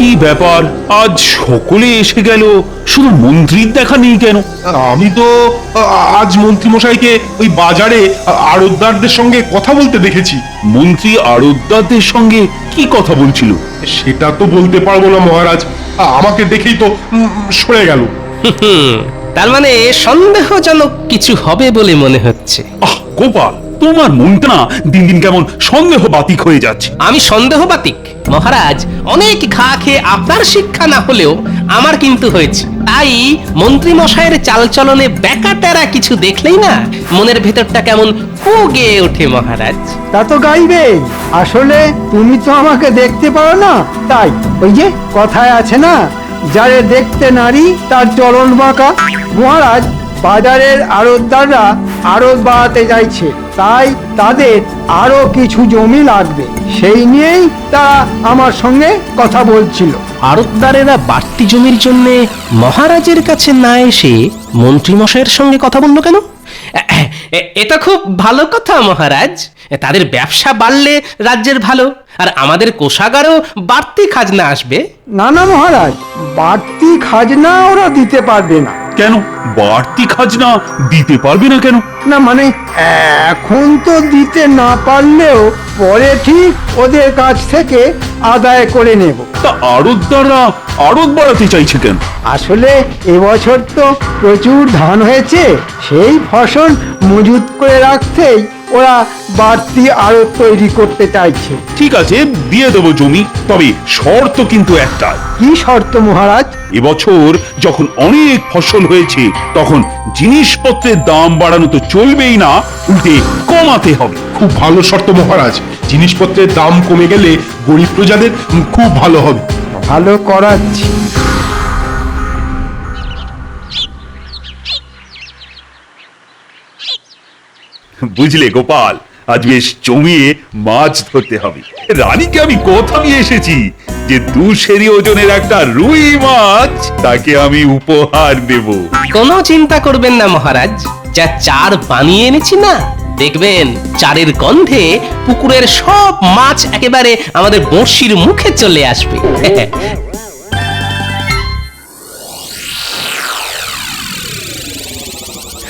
কি ব্যাপার, আজ সকলে এসে গেল, শুধু মন্ত্রীর দেখা নেই কেন? আমি তো আজ মন্ত্রী মশাইকে ওই বাজারে আড়তদারদের সঙ্গে কথা বলতে দেখেছি। মন্ত্রী আড়তদারদের সঙ্গে কি কথা বলছিল? সেটা তো বলতে পারবো না মহারাজ, আমাকে দেখেই তো সরে গেল। তার মানে সন্দেহজনক কিছু হবে বলে মনে হচ্ছে। আহ গোপাল, তোমার মনটা না দিন দিন কেমন সন্দেহ বাতিক হয়ে যাচ্ছে। আমি সন্দেহবাতিক মহারাজ, অনেক ঘা খেয়ে আপনার শিক্ষা না হলেও আমার কিন্তু হয়েছে। তাই মন্ত্রী মশাইয়ের চালচলনে বেকাটেরা কিছু দেখলেই না মনের ভেতরটা কেমন কুগে ওঠে মহারাজ। তা তো গাইবে, আসলে তুমি তো আমাকে দেখতে পারো না, তাই ওই যে কথায় আছে না, যারে দেখতে নারী তার চলন বাঁকা। মহারাজ, বাজারের আড়তদাররা আড়ত বাড়াতে চাইছে, তাই তাদের আরো কিছু জমি লাগবে, সেই নিয়েই তারা আমার সঙ্গে কথা বলছিল। আড়তদারেরা বাড়তি জমির জন্য মহারাজের কাছে না এসে মন্ত্রী মশাইয়ের সঙ্গে কথা বললো কেন? এটা খুব ভালো কথা মহারাজ, তাদের ব্যবসা বাড়লে রাজ্যের ভালো, আর আমাদের কোষাগারেও বাড়তি খাজনা আসবে। না না মহারাজ, বাড়তি খাজনা ওরা দিতে পারবে না। কেন বাড়তি খাজনা দিতে পারবে না কেন? না মানে এখন তো দিতে না পারলেও পরে ঠিক ওদের কাছ থেকে আদায় করে নেব। তা আড়তদাররা আড়ত বাড়াতে চাইছে কেন? আসলে এবছর তো প্রচুর ধান হয়েছে, সেই ফসল মজুত করে রাখতেই ওরা বাড়তি আড়ত তৈরি করতে চাইছে। ঠিক আছে, দিয়ে দেবো জমি, তবে শর্ত কিন্তু একটা। কি শর্ত মহারাজ? এবছর যখন অনেক ফসল হয়েছে তখন জিনিসপত্রের দাম বাড়ানো তো চলবেই না, উল্টে কমাতে হবে। খুব ভালো শর্ত মহারাজ, জিনিসপত্রের দাম কমে গেলে গরিব প্রজাদের খুব ভালো হবে। ভালো করাচ্ছি। বুঝলে গোপাল, আজ বেশ জমিয়ে মাছ ধরতে হবে। রানীকে আমি কথা দিয়ে এসেছি যে 2 সেরি ওজনের একটা রুই মাছ তাকে আমি উপহার দেব। কোনো চিন্তা করবেন না মহারাজ, যা চার বানিয়ে এনেছি না, দেখবেন চারের গন্ধে পুকুরের সব মাছ একেবারে আমাদের বড়শির মুখে চলে আসবে।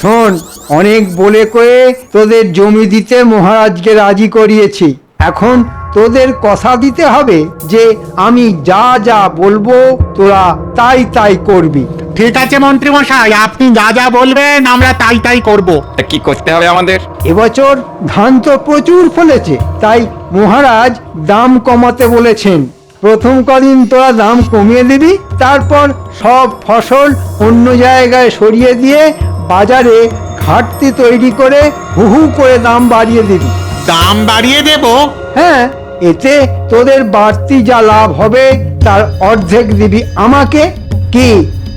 শোন, অনেক বলে কয়ে তোদের জমি দিতে মহারাজকে রাজি করিয়েছি, এখন তোদের কথা দিতে হবে যে আমি যা যা বলবো তোরা তাই তাই করবি। ঠিক আছে মন্ত্রী মশাই, আপনি যা যা বলবেন আমরা তাই তাই করব। তা কি করতে হবে আমাদের? এবছর ধান তো প্রচুর ফলেছে, তাই মহারাজ দাম কমাতে বলেছেন। প্রথম কদিন তোরা দাম কমিয়ে দিবি, তারপর সব ফসল অন্য জায়গায় সরিয়ে দিয়ে বাজারে ঘাটতি তৈরি করে হু হু করে দাম বাড়িয়ে দিবি। দাম বাড়িয়ে দেব? হ্যাঁ, এতে তোদের বাড়তি যা লাভ হবে তার অর্ধেক দিবি আমাকে। কি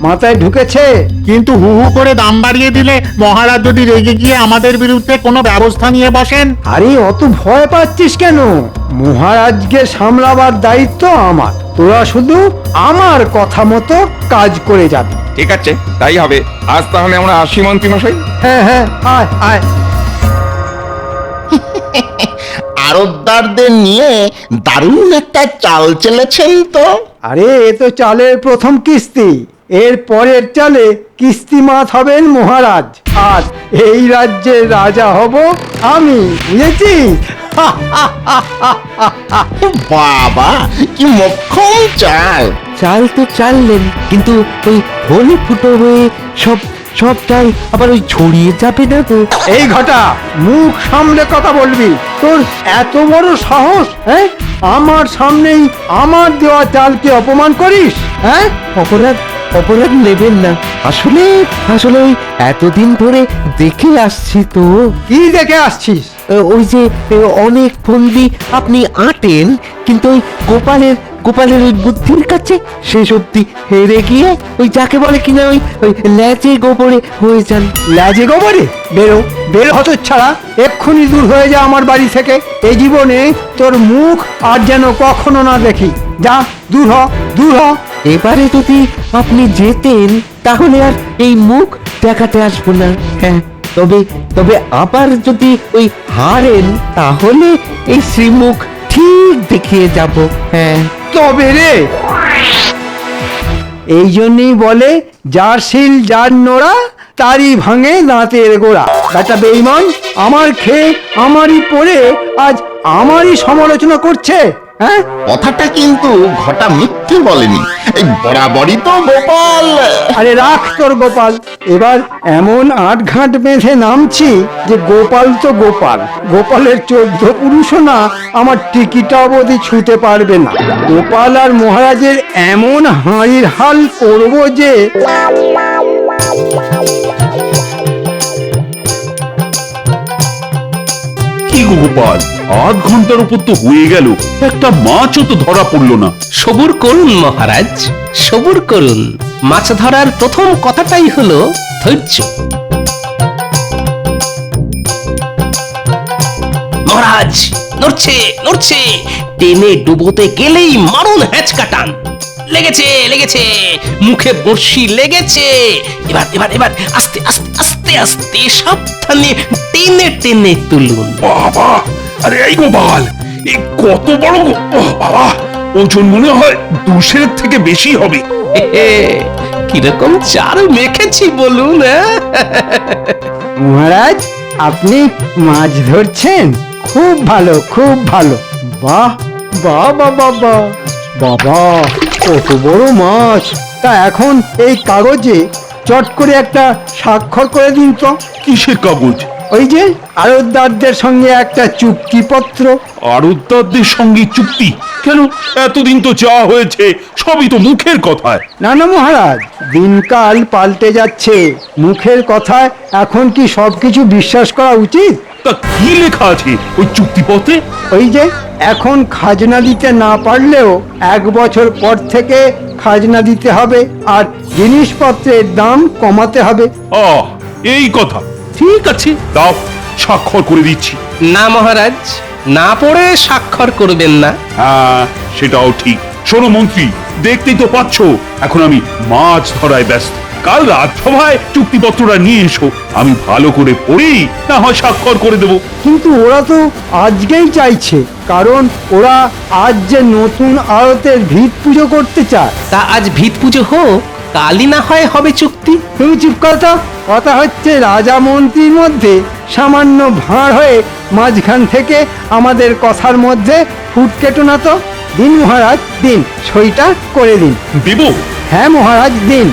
মাথায় ঢুকেছে? কিন্তু হু হু করে দাম বাড়িয়ে দিলে মহারাজ যদি রেগে গিয়ে আমাদের বিরুদ্ধে কোনো ব্যবস্থা নিয়ে বসেন? আরে অত ভয় পাচ্ছিস কেন? মহারাজকে সামলাবার দায়িত্ব আমার, তোরা শুধু আমার কথা মতো কাজ করে যাবি। ঠিক আছে, তাই হবে। আজ তাহলে আমরা আসি মন্ত্রী মশাই। হ্যাঁ হ্যাঁ, আয় আয়। আড়তদারদের নিয়ে দারুণ একটা চাল চেলেছেন তো। আরে এ তো চালের প্রথম কিস্তি, এর পরের চালে কিস্তি মাত হবেন মহারাজ, আর এই রাজ্যের রাজা হব আমি, বুঝেছিস? বাবা, কি মক্ষম চাল! চাল তো চাললেন, কিন্তু ওই হোলি ফুটো হয়ে সব সব চাল আবার ওই ছড়িয়ে যাবে না তো? এই ঘটা, মুখ সামলে কথা বলবি। তোর এত বড় সাহস, হ্যাঁ? আমার সামনেই আমার দেওয়া চালকে অপমান করিস, হ্যাঁ? অপরাধ অপরাধ নেবেন না, আসলে আসলে ওই এতদিন ধরে দেখে আসছি তো। কি দেখে আসছিস? ওই যে অনেক ফন্দি আপনি আঁটেন, কিন্তু ওই গোপালের গোপালের ওই বুদ্ধির কাছে শেষ অব্দি হেরে গিয়ে ওই যাকে বলে কিনা ওই ওই ল্যাজে গোবরে হয়ে যান। লাজে গোবরে? বেরো বের হতো ছাড়া, এক্ষুনি দূর হয়ে যা আমার বাড়ি থেকে। এই জীবনে তোর মুখ আর যেন কখনো না দেখি। যা, দূর হ, দূর হ। এবারে যদি আপনি যেতেন তাহলে আর এই মুখ দেখাতে আসবো না। হ্যাঁ, তবে তবে আবার যদি ওই হারেন তাহলে এই শ্রীমুখ ঠিক দেখিয়ে যাব। হ্যাঁ, তবে রে এই জন্যই বলে যার শিল যার নোড়া তারই ভাঙে দাঁতের গোড়া। বেটা বেঈমান আমার খেয়ে আমারই পড়ে আজ আমারই সমালোচনা করছে। হ্যাঁ, কথাটা কিন্তু ঘটা মিথ্যে বলেনি, এই বরাবরই তো গোপাল। আরে রাখ তোর গোপাল, এবার এমন আটঘাট বেঁধে নামছি যে গোপাল তো গোপাল, গোপালের 14 পুরুষও না আমার টিকিটা অবধি ছুঁতে পারবে না। গোপাল আর মহারাজের এমন হাঁড়ির হাল করবো যে কি গো গোপাল, আধ ঘন্টার উপর তো হয়ে গেল, একটা মাছও তো ধরা পড়লো না। সবুর করুন মহারাজ, সবুর করুন। মাছ ধরার প্রথম কথাটাই হলো ধৈর্য। মহারাজ নড়ছে নড়ছে, টেনে ডুবোতে গেলেই মারুন হ্যাঁচকা টান। লেগেছে লেগেছে, মুখে বড়শি লেগেছে। এবার এবার এবার আস্তে আস্তে আস্তে আস্তে সাবধানে টেনে টেনে তুলুন। বাবা, আরে এই গোপাল, এই কত বড় বাবা, ওজন মনে হয় 200 থেকে বেশি হবে। কিরকম চার মেখেছি বলুন। মহারাজ আপনি মাছ ধরছেন, খুব ভালো খুব ভালো। বাহ বাহ বাবা বাহ বাবা, কত বড় মাছ! তা এখন এই কাগজে চট করে একটা স্বাক্ষর করে দিন তো। কিসের কাগজ? ওই যে আড়তদারদের সঙ্গে একটা চুক্তিপত্র। আড়তদারদের সঙ্গে চুক্তি? কেন, এতদিন তো যা হয়েছে সবই তো মুখের কথায়। না না মহারাজ, দিনকাল পাল্টে যাচ্ছে, মুখের কথায় এখন কি সবকিছু বিশ্বাস করা উচিত? তা কি লেখা আছে ওই চুক্তিপত্রে? ওই যে এখন খাজনা দিতে না পারলেও 1 বছর পর থেকে খাজনা দিতে হবে, আর জিনিসপত্রের দাম কমাতে হবে। এই কথা, ঠিক আছে, দাও, স্বাক্ষর করে দিচ্ছি। না মহারাজ, না পড়ে স্বাক্ষর করবেন না। হ্যাঁ, সেটাও ঠিক। শোনো মন্ত্রী, দেখতেই তো পাচ্ছ এখন আমি মাছ ধরায় ব্যস্ত। কাল রাজসভায় চুক্তিপত্রটা নিয়ে এসো, আমি ভালো করে পড়েই না হয় স্বাক্ষর করে দেবো। কিন্তু ওরা তো আজকেই চাইছে, কারণ ওরা আজ যে নতুন আড়তের ভিত পুজো করতে চায়। তা আজ ভিত পুজো হোক, কালই না হয় হবে চুক্তি। তুমি চুপ কথা, কথা হচ্ছে রাজা মন্ত্রীর মধ্যে সামান্য ভাঁড় হয়ে মাঝখান থেকে আমাদের কথার মধ্যে ফুট কেটো না তো। দিন মহারাজ দিন, সইটা করে দিন। দেবো? হ্যাঁ মহারাজ দিন।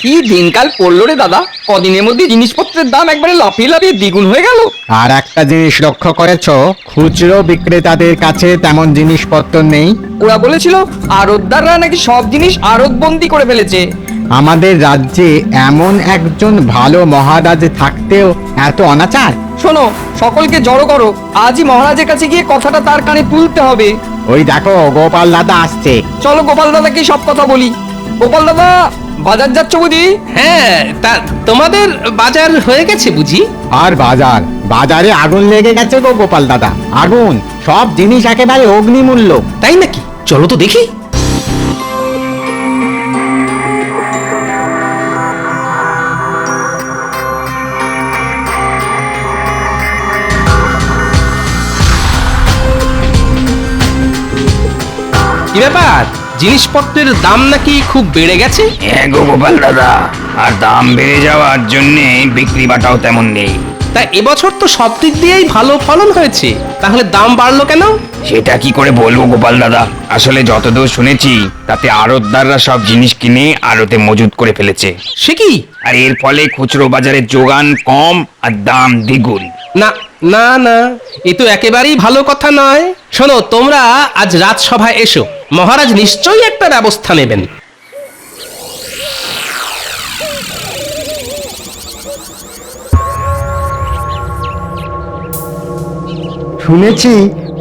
কি দিনকাল পড়লো রে দাদা, কদিনের মধ্যে জিনিসপত্রের দাম একবারে লাফিয়ে লাফিয়ে দ্বিগুণ হয়ে গেল। আর একটা জিনিস লক্ষ্য করেছো, খুচরো বিক্রেতাদের কাছে তেমন জিনিসপত্র নেই। ওরা বলেছিল আড়তদাররা নাকি সব জিনিস আড়তবন্দি করে ফেলেছে। আমাদের রাজ্যে এমন একজন ভালো মহারাজ থাকতেও এত অনাচার। শোনো, সকলকে জড়ো করো, আজই মহারাজের কাছে গিয়ে কথাটা তার কানে তুলতে হবে। ওই দেখো গোপাল দাদা আসছে। চলো গোপাল দাদাকে সব কথা বলি। গোপাল দাদা, বাজার যাচ্ছ বুঝি? হ্যাঁ, তা তোমাদের বাজার হয়ে গেছে বুঝি? আর বাজার, বাজারে আগুন লেগে গেছে গো গোপাল দাদা, আগুন। সব জিনিস একেবারে অগ্নিমূল্য। তাই নাকি? চলো তো দেখি। কি ব্যাপার, জিনিসপত্রের দাম নাকি খুব বেড়ে গেছে? হ্যাঁ গো গোপাল দাদা, আর দাম বেড়ে যাওয়ার জন্যে বিক্রি বাটাও তেমন নেই। তা এবছর তো সব দিক দিয়েই ভালো ফলন হয়েছে, তাহলে দাম বাড়লো কেন? সেটা কি করে বলবো গোপাল দাদা, আসলে যতদূর শুনেছি তাতে আড়তদাররা সব জিনিস কিনে আড়তে মজুত করে ফেলেছে। সে কি? আর এর ফলে খুচরো বাজারে যোগান কম আর দাম দ্বিগুণ। না না না, এ তো একেবারেই ভালো কথা নয়। শোনো, তোমরা আজ রাজসভায় এসো, মহারাজ নিশ্চয়ই একটা ব্যবস্থা নেবেন। শুনেছি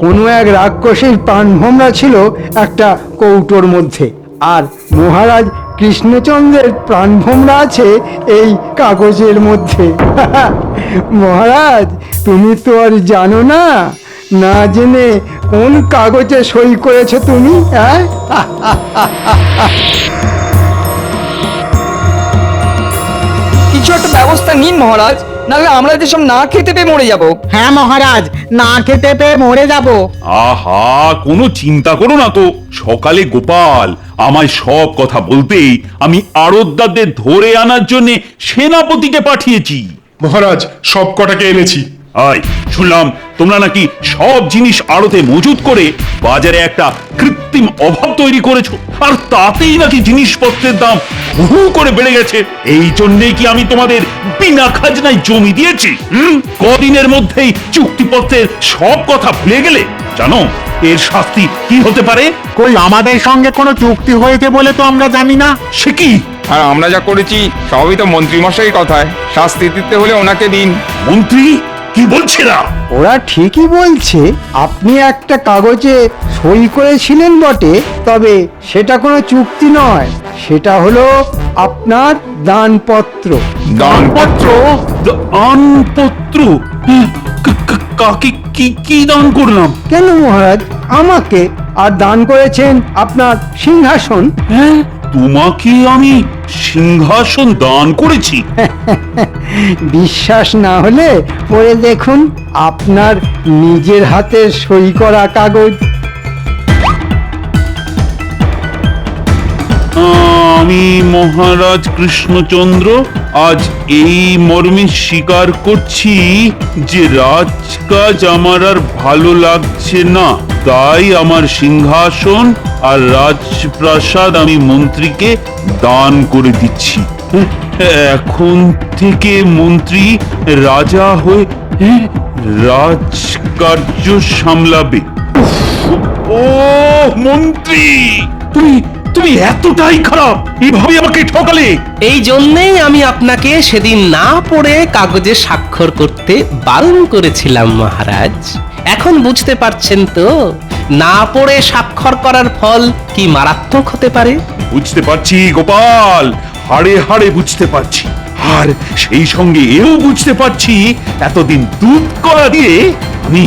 কোনো এক রাক্ষসীর প্রাণভোমরা ছিল একটা কৌটোর মধ্যে, আর মহারাজ কৃষ্ণচন্দ্রের প্রাণভোমরা আছে এই কাগজের মধ্যে। মহারাজ তুমি তো আর জানো না, না জেনে কোন কাগজে সই করেছো তুমি? হ্যাঁ, কিছু একটা ব্যবস্থা নিন মহারাজ, নাহলে আমরা যেসব না খেতে পেয়ে মরে যাব। হ্যাঁ মহারাজ, না খেতে পেয়ে মরে যাব। আহা, কোনো চিন্তা করো না তো। সকালে গোপাল আমায় সব কথা বলতেই আমি আড়তদারদের ধরে আনার জন্য সেনাপতিকে পাঠিয়েছি। মহারাজ সব কটাকে এনেছি। আয়, শুনলাম তোমরা নাকি সব জিনিস আড়তে মজুত করে বাজারে একটা কৃত্রিম অভাব তৈরি করেছো, আর তাতেই নাকি জিনিসপত্রের দাম হু করে বেড়ে গেছে। এই জন্যই কি আমি তোমাদের বিনা খাজনায় জমি দিয়েছি? কদিনের মধ্যেই চুক্তিপত্রের সব কথা ভুলে গেলে? জানো এর শাস্তি কি হতে পারে? কই আমাদের সঙ্গে কোনো চুক্তি হয়েছে বলে তো আমরা জানি না। সে কি? আর আমরা যা করেছি সবই তো মন্ত্রী মশাই কথায়, শাস্তি দিতে হলে ওনাকে দিন। মন্ত্রী কি বলছে না? ওরা ঠিকই বলছে। আপনি একটা কাগজে সই করেছিলেন বটে, তবে সেটা কোনো চুক্তি নয়, সেটা হলো আপনার দানপত্র। দানপত্র? দানপত্র? কাকে কি দান করলাম? কেন মহারাজ, আমাকে। আর দান করেছেন আপনার সিংহাসন। হ্যাঁ, তোমাকে আমি সিংহাসন দান করেছি? বিশ্বাস না হলে পড়ে দেখুন আপনার নিজের হাতে সই করা কাগজ। আমি মহারাজ কৃষ্ণচন্দ্র আজ এই মর্মে স্বীকার করছি যে রাজকাজ আমার আর ভালো লাগছে না, তাই আমার সিংহাসন আর রাজপ্রাসাদ আমি মন্ত্রীকে দান করে দিচ্ছি। এখন থেকে মন্ত্রী রাজা হয়ে রাজকার্য সামলাবে। ও মন্ত্রী, তুমি এতটাই খারাপ, এভাবে আমাকে ঠকালে? এই জন্যেই আমি আপনাকে সেদিন না পড়ে কাগজে স্বাক্ষর করতে বারণ করেছিলাম মহারাজ। এখন বুঝতে পারছেন তো না পড়ে স্বাক্ষর করার ফল কি মারাত্মক হতে পারে? বুঝতে পারছি গোপাল, হাড়ে হাড়ে বুঝতে পারছি। আর সেই সঙ্গে এও বুঝতে পারছি এতদিন দুধ করা দিয়ে আমি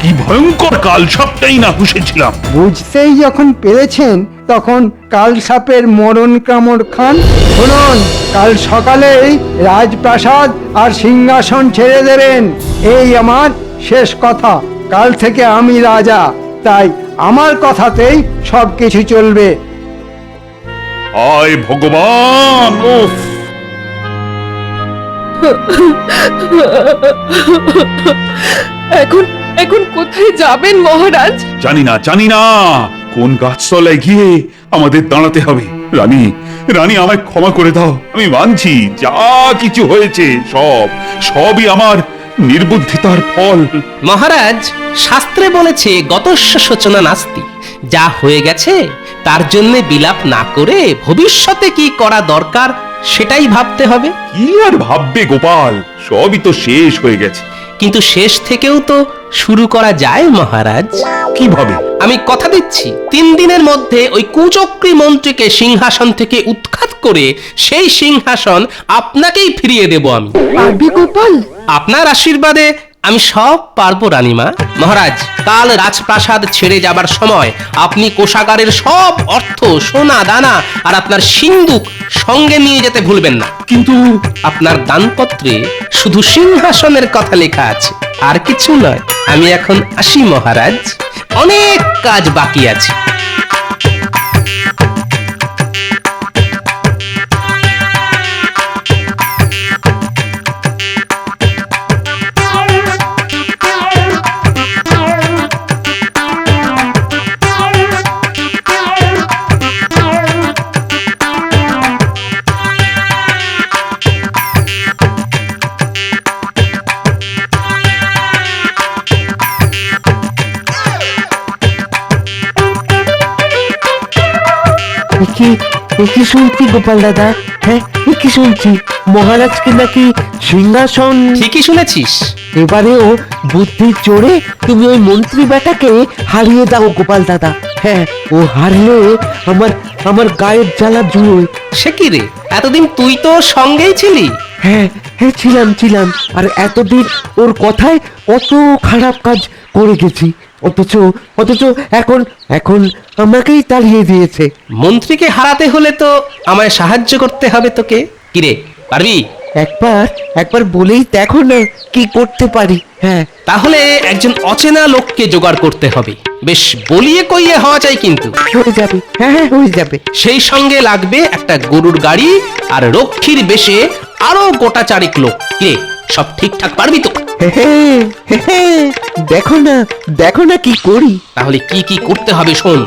কি ভয়ঙ্কর কাল সবটাই না পুষেছিলাম। বুঝতেই যখন পেরেছেন তখন কাল সাপের মরণ কামড় খান। শুনুন, কাল সকালেই রাজপ্রাসাদ আর সিংহাসন ছেড়ে দেবেন, এই আমার শেষ কথা। কাল থেকে আমি রাজা, তাই আমার কথাতেই সবকিছু চলবে। আয় ভগবান! উফ! এখন এখন কোথায় যাবেন মহারাজ? জানি না কোন গাছতলায় গিয়ে আমাদের দাঁড়াতে হবে। রানী আমায় ক্ষমা করে দাও। আমি মানছি যা কিছু হয়েছে সবই আমার নির্বুদ্ধিতার ফল। মহারাজ, শাস্ত্রে বলেছে গতস্য শোচনা নাস্তি। যা হয়ে গেছে তার জন্য বিলাপ না করে ভবিষ্যতে কি করা দরকার সেটাই ভাবতে হবে। কি আর ভাববে গোপাল, সবই তো শেষ হয়ে গেছে। কিন্তু শেষ থেকেও তো শুরু করা যায় মহারাজ। কিভাবে? আমি কথা দিচ্ছি 3 দিনের মধ্যে ওই কুচক্রী মন্ত্রীকে সিংহাসন থেকে উৎখাত করে সেই সিংহাসন আপনাকেই ফিরিয়ে দেব আমি। পারবি গোপাল? আপনার আশীর্বাদে আমি সব পারবো রানীমা। মহারাজ, কাল রাজপ্রাসাদ ছেড়ে যাবার সময় আপনি কোষাগারের সব অর্থ, সোনা দানা আর আপনার সিন্দুক সঙ্গে নিয়ে যেতে ভুলবেন না। কিন্তু আপনার দানপত্রে শুধু সিংহাসনের কথা লেখা আছে, আর কিছু নয়। আমি এখন আসি মহারাজ, অনেক কাজ বাকি আছে। কি শুনছি গোপাল দাদা? হ্যাঁ, কি শুনছি মহারাজকে নাকি সিংহাসন? ঠিকই শুনেছিস। এবারেও বুদ্ধির জোরে তুমি ওই মন্ত্রী বেটাকে হারিয়ে দাও গোপাল দাদা। হ্যাঁ, ও হারলে আমার গায়ের জ্বালা জুড়োয়। সে কি রে, এতদিন তুই তো ওর সঙ্গেই ছিলি। হ্যাঁ, ছিলাম। আর এতদিন ওর কথায় কত খারাপ কাজ করে গেছি, অথচ এখন আমাকেই তাড়িয়ে দিয়েছে। মন্ত্রীকে হারাতে হলে তো আমায় সাহায্য করতে হবে তোকে। কিরে, পারবি? একবার একবার বলেই দেখো না কি করতে পারি। হ্যাঁ, তাহলে একজন অচেনা লোককে জোগাড় করতে হবে, বেশ বলিয়ে কইয়ে হওয়া চাই কিন্তু। হয়ে যাবে। হ্যাঁ হ্যাঁ, হয়ে যাবে। সেই সঙ্গে লাগবে একটা গরুর গাড়ি আর রক্ষীর বেশে আরো গোটা চারেক লোক। কে সব ঠিকঠাক পারবি তো? দেখো না, দেখো না কি করি। তাহলে কি কি করতে হবে শোন।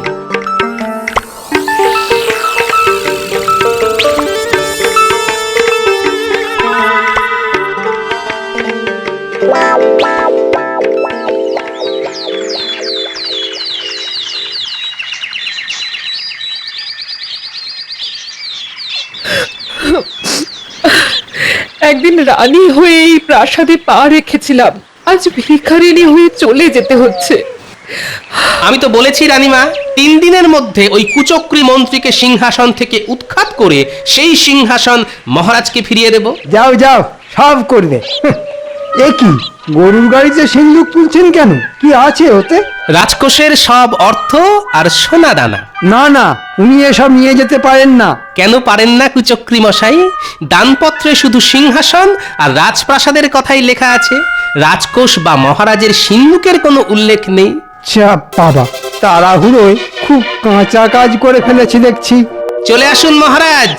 একদিন রানী হয়ে এই প্রাসাদে পা রেখেছিলাম, আজ ভিখারিনী হয়ে চলে যেতে হচ্ছে। আমি তো বলেছি রানীমা, 3 দিনের মধ্যে ওই কুচক্রী মন্ত্রীকে সিংহাসন থেকে উৎখাত করে সেই সিংহাসন মহারাজকে ফিরিয়ে দেব। যাও যাও, সব করবে। এ কি, গরুর গাড়িতে সিন্দুক তুলছেন কেন? কি আছে ওতে? রাজকোষের সব অর্থ আর সোনা দানা। না না, উনি এসব নিয়ে যেতে পারেন না। কেন পারেন না কুচক্রী মশাই? দানপত্রে শুধু সিংহাসন আর রাজপ্রাসাদের কথাই লেখা আছে, রাজকোষ বা মহারাজের সিন্ধুকের কোনো উল্লেখ নেই। চাপ বাবা, তাড়াহুড়োয় খুব কাঁচা কাজ করে ফেলেছি দেখছি। চলে আসুন মহারাজ।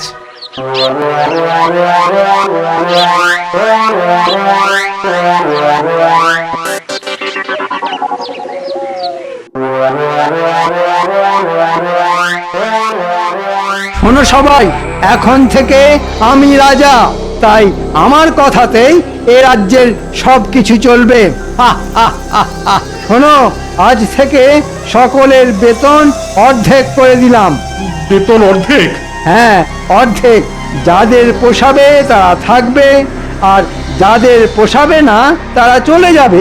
শোনো সবাই, এখন থেকে আমি রাজা, তাই আমার কথাতেই এ রাজ্যের সবকিছু চলবে। শোনো, আজ থেকে সকলের বেতন অর্ধেক করে দিলাম। বেতন অর্ধেক? হ্যাঁ, অর্ধেক। যাদের পোষাবে তারা থাকবে, আর যাদের পোষাবে না তারা চলে যাবে।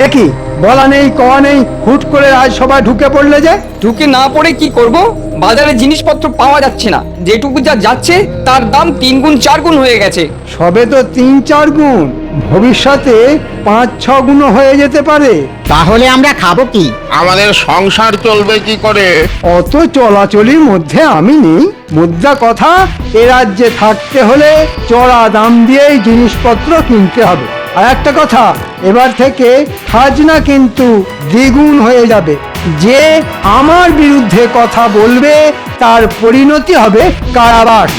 একই বলা নেই কওয়া নেই, হুট করে রাজসভায় ঢুকে পড়লে যে। ঢুকে না পড়ে কি করব? বাজারে জিনিসপত্র পাওয়া যাচ্ছে না, যেটুকু যা যাচ্ছে তার দাম 3 গুণ 4 গুণ হয়ে গেছে। সবে তো 3-4 গুণ, ভবিষ্যতে 5-6 গুণ হয়ে যেতে পারে। তাহলে আমরা খাবো কি? আমাদের সংসার চলবে কি করে? অত চলাচলির মধ্যে আমি নেই। মুদ্রা কথা, এ রাজ্যে থাকতে হলে চড়া দাম দিয়েই জিনিসপত্র কিনতে হবে। আর একটা কথা, এবার থেকে খাজনা কিন্তু দ্বিগুণ হয়ে যাবে। যে আমার বিরুদ্ধে কথা বলবে তার পরিণতি হবে কারাবাস।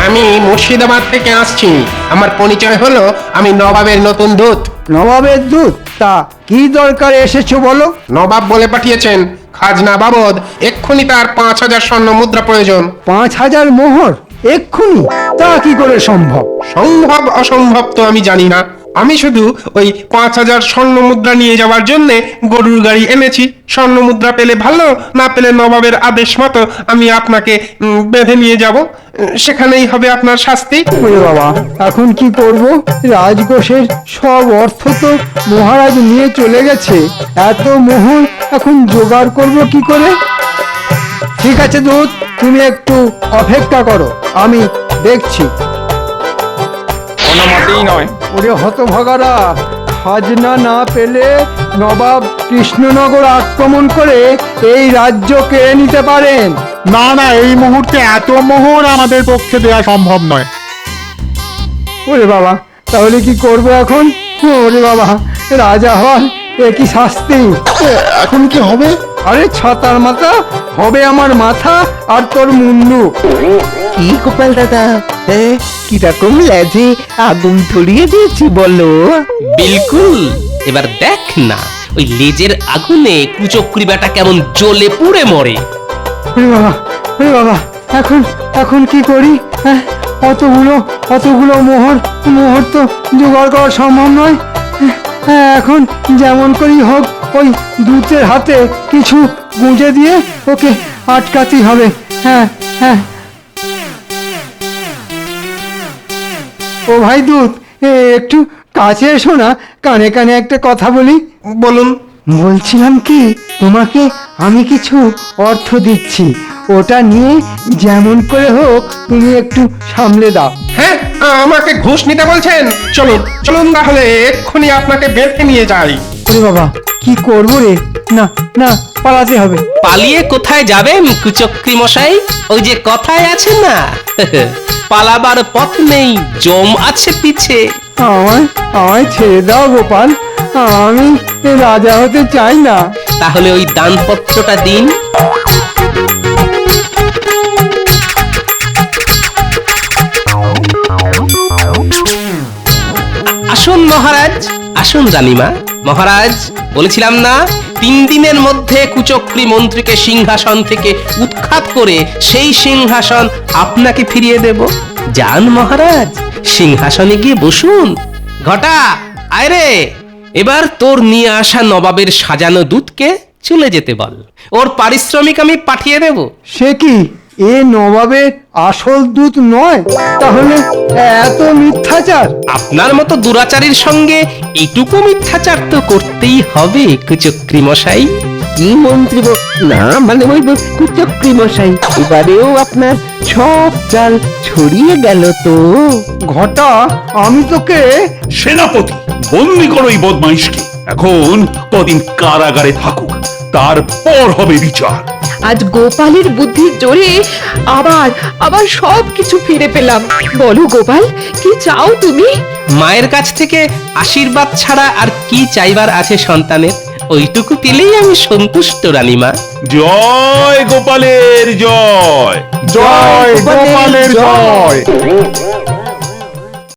আমি মুর্শিদাবাদ থেকে আসছি। আমার পরিচয় হলো, আমি নবাবের নতুন দূত। নবাবের দূত? তা কি দরকারে এসেছো বলো? নবাব বলে পাঠিয়েছেন খাজনা বাবদ এক্ষুনি তার 5000 স্বর্ণ মুদ্রা প্রয়োজন। 5000 মোহর এক্ষুনি? তা কি করে সম্ভব? সম্ভব অসম্ভব তো আমি জানি না, আমি শুধু ওই 5000 স্বর্ণ মুদ্রা নিয়ে যাওয়ার জন্য গরুর গাড়ি এনেছি। স্বর্ণ মুদ্রা পেলে ভালো, না পেলে নবাবের আদেশ মতো আমি আপনাকে বেঁধে নিয়ে যাব, সেখানেই হবে আপনার শাস্তি। ওরে বাবা, এখন কি করব? রাজকোষের সব অর্থ তো মহারাজ নিয়ে চলে গেছে। এত মোহর এখন জোগাড় করব কি করে? ঠিক আছে দূত, তুমি একটু অপেক্ষা করো, আমি দেখছি। কোনো মতেই নয়। ওরে হতভাগারা, খাজনা না পেলে নবাব কৃষ্ণনগর আক্রমণ করে এই রাজ্য কেড়ে নিতে পারেন। না না, এই মুহূর্তে এত মোহর আমাদের পক্ষে দেওয়া সম্ভব নয়। ওরে বাবা, তাহলে কি করব এখন? ওরে বাবা, রাজা হওয়ার একই শাস্তি। এখন কি হবে? আরে ছাতার মাথা হবে আমার মাথা, আর তোর মুন্ডু। কি গোপাল দাদা, হ্যাঁ, কিরকম লেজে আগুন ধরিয়ে দিয়েছি বলো? বিলকুল। এবার দেখ না, ওই লেজের আগুনে কুচক্রী বেটা কেমন জ্বলে পুড়ে মরে। ওরে বাবা, ওরে বাবা, এখন এখন কি করি? হ্যাঁ, অতগুলো মোহর তো জোগাড় করা সম্ভব নয়। হ্যাঁ, এখন যেমন করি হোক ওই দূতের হাতে কিছু গুঁজে দিয়ে ওকে আটকাতেই হবে। হ্যাঁ হ্যাঁ। ও ভাই দূত, একটু কাছে এসো না, কানে কানে একটা কথা বলি। বলুন। বলছিলাম কি, তোমাকে আমি কিছু অর্থ দিচ্ছি, ওটা নিয়ে যেমন করে হোক তুমি একটু সামলে দাও। হ্যাঁ, আমাকে ঘুষ নিতে বলছেন? চলুন চলুন, তাহলে এক্ষুনি আপনাকে বেঁধে নিয়ে যাই। ওরে বাবা, কি করবো রে? না না, পালাতে হবে। পালিয়ে কোথায় যাবেন কুচক্রী মশাই? ওই যে কথায় আছে না, পালাবার পথ নেই, জম আছে পিছে। আমায় আমায় ছেড়ে দাও গোপাল, আমি রাজা হতে চাই না। তাহলে ওই দানপত্রটা দিন। আসুন মহারাজ, আসুন রানীমা। মহারাজ, বলেছিলাম না 3 দিনের মধ্যে কুচক্রী মন্ত্রীকে সিংহাসন থেকে উৎখাত করে সেই সিংহাসন আপনাকে ফিরিয়ে দেব। যান মহারাজ, সিংহাসনে গিয়ে বসুন। ঘটা, আয় রে, এবার তোর নিয়ে আসা নবাবের সাজানো দুধকে চলে যেতে বল। ওর পারিশ্রমিক আমি পাঠিয়ে দেব। সে কি, এ নবাবের আসল দূত নয়? তাহলে এত মিথ্যাচার? আপনার মতো দুরাচারীর সঙ্গে এইটুকু মিথ্যাচার তো করতেই হবে কুচক্রী মশাই। কি মন্ত্রী না মানে ওই কুচক্রী মশাই, এবারেও আপনার সব চাল ছড়িয়ে গেল তো। ঘটা, আমি তোকে সেনাপতি, বন্দি করো এই বদমাইশকে। এখন কদিন কারাগারে থাকুক, তারপর হবে বিচার। আজ গোপালের বুদ্ধির জোরে আবার আবার সবকিছু ফিরে পেলাম। বলো গোপাল, কি চাও তুমি? মায়ের কাছ থেকে আশীর্বাদ ছাড়া আর কি চাইবার আছে সন্তানের? ওইটুকু পেলেই আমি সন্তুষ্ট রানীমা। জয় গোপালের জয়। জয় গোপালের জয়।